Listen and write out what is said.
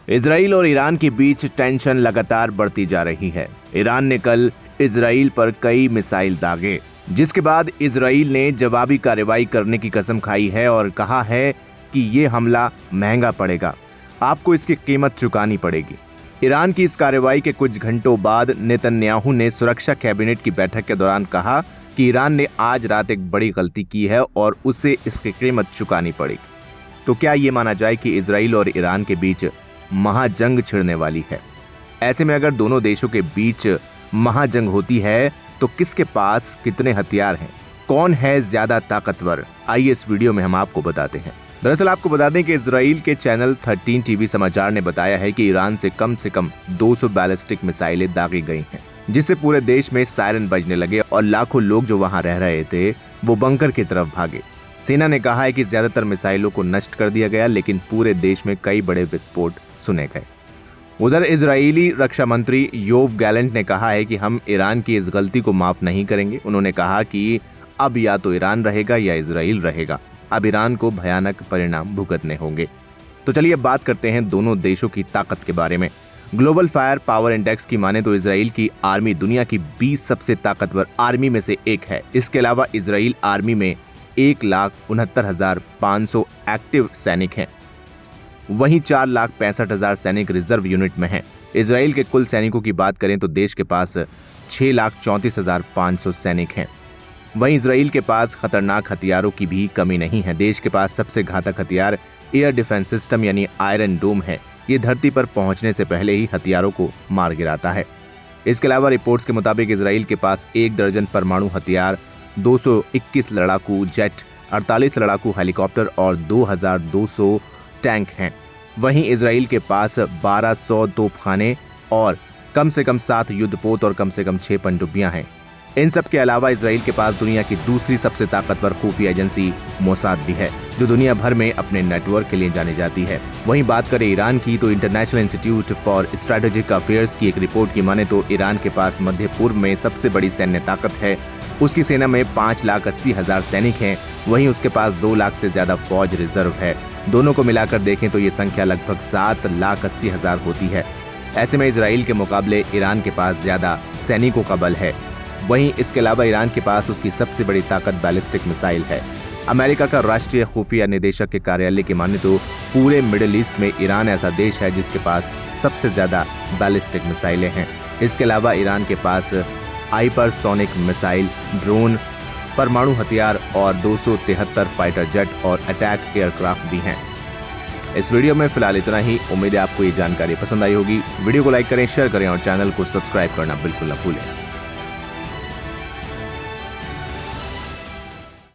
Israel और Iran के बीच tension लगातार बढ़ती जा रही है। ईरान ने कल इजराइल पर कई मिसाइल दागे, जिसके बाद इजराइल ने जवाबी कार्रवाई करने की कसम खाई है और कहा है कि ये हमला महंगा पड़ेगा, आपको इसकी कीमत चुकानी पड़ेगी। ईरान की इस कार्रवाई के कुछ घंटों बाद नेतन्याहू ने सुरक्षा कैबिनेट की बैठक के दौरान कहा कि ईरान ने आज रात एक बड़ी गलती की है और उसे इसकी कीमत चुकानी पड़ेगी। तो क्या ये माना जाए कि इजराइल और ईरान के बीच महाजंग छिड़ने वाली है? ऐसे में अगर दोनों देशों के बीच महाजंग होती है तो किसके पास कितने हथियार हैं, कौन है ज्यादा ताकतवर, आइए इस वीडियो में हम आपको बताते हैं। दरअसल आपको बता दें कि इजराइल के चैनल 13 टीवी समाचार ने बताया है कि ईरान से कम 200 बैलिस्टिक मिसाइलें दागी गई हैं, जिससे पूरे देश में सायरन बजने लगे और लाखों लोग जो वहां रह रहे थे वो बंकर की तरफ भागे। सेना ने कहा है कि ज्यादातर मिसाइलों को नष्ट कर दिया गया, लेकिन पूरे देश में कई बड़े विस्फोट सुने गए। उधर इजरायली रक्षा मंत्री योव गैलेंट ने कहा है कि हम ईरान की इस गलती को माफ नहीं करेंगे। उन्होंने कहा कि अब या तो ईरान रहेगा या इजराइल रहेगा, अब ईरान को भयानक परिणाम भुगतने होंगे। तो चलिए अब बात करते हैं दोनों देशों की ताकत के बारे में। ग्लोबल फायर पावर इंडेक्स की माने तो इजराइल की आर्मी दुनिया की 20 सबसे ताकतवर आर्मी में से एक है। इसके अलावा इजराइल आर्मी में 1,69,500 एक्टिव सैनिक हैं, वहीं 4,65,000 सैनिक रिजर्व यूनिट में हैं। इजराइल के कुल सैनिकों की बात करें तो देश के पास 6,34,500 सैनिक हैं। वहीं इजराइल के पास खतरनाक हथियारों की भी कमी नहीं है। देश के पास सबसे घातक हथियार एयर डिफेंस सिस्टम यानी आयरन डोम है। ये धरती पर पहुंचने से पहले ही हथियारों को मार गिराता है। इसके अलावा रिपोर्ट्स के मुताबिक इजराइल के पास 1 दर्जन परमाणु हथियार, 221 लड़ाकू जेट, 48 लड़ाकू हेलीकॉप्टर और 2,200 टैंक हैं। वहीं इजराइल के पास 1,200 तोपखाने और कम से कम 7 युद्धपोत और कम से कम 6 पनडुब्बियां हैं। इन सब के अलावा इजराइल के पास दुनिया की दूसरी सबसे ताकतवर खुफिया एजेंसी मोसाद भी है, जो दुनिया भर में अपने नेटवर्क के लिए जानी जाती है। वहीं बात करें ईरान की तो international institute for strategic affairs की एक रिपोर्ट की माने तो ईरान के पास मध्य पूर्व में सबसे बड़ी सैन्य ताकत है। उसकी सेना में 5,80,000 सैनिक हैं, वहीं उसके पास 2 लाख से ज्यादा फौज रिजर्व है। दोनों को मिलाकर देखें तो ये संख्या लगभग 7,80,000 होती है। ऐसे में इजराइल के मुकाबले ईरान के पास ज्यादा सैनिकों का बल है। वहीं इसके अलावा ईरान के पास उसकी सबसे बड़ी ताकत बैलिस्टिक मिसाइल है। अमेरिका का राष्ट्रीय खुफिया निदेशक के कार्यालय की माने तो पूरे मिडिल ईस्ट में ईरान ऐसा देश है जिसके पास सबसे ज्यादा बैलिस्टिक मिसाइलें हैं। इसके अलावा ईरान के पास हाइपरसोनिक मिसाइल, ड्रोन, परमाणु हथियार और 273 फाइटर जेट और अटैक एयरक्राफ्ट भी हैं। इस वीडियो में फिलहाल इतना ही। उम्मीद है आपको ये जानकारी पसंद आई होगी। वीडियो को लाइक करें, शेयर करें और चैनल को सब्सक्राइब करना बिल्कुल न भूलें।